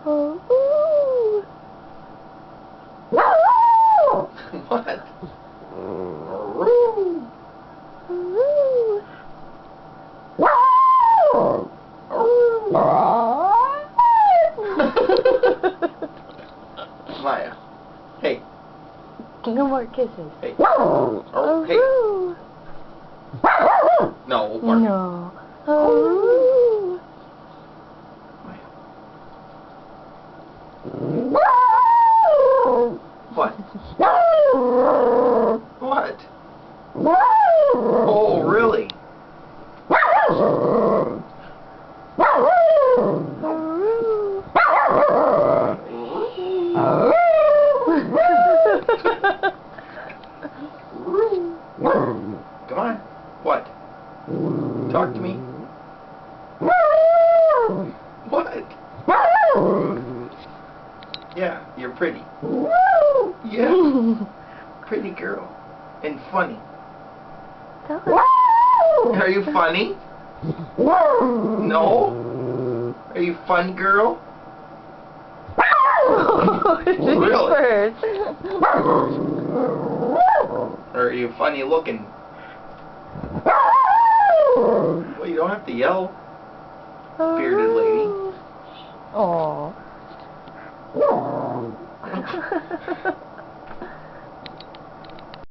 Oh, What? Maya. Hey. No more kisses. Hey. Oh, hey. No, bark. No. Oh. What? What? Oh, really? Come on. What? Talk to me. What? Yeah, you're pretty. Yeah. Pretty girl. And funny. Are you funny? No? Are you fun, girl? Really? Or are you funny looking? Well, you don't have to yell, bearded lady. Aww.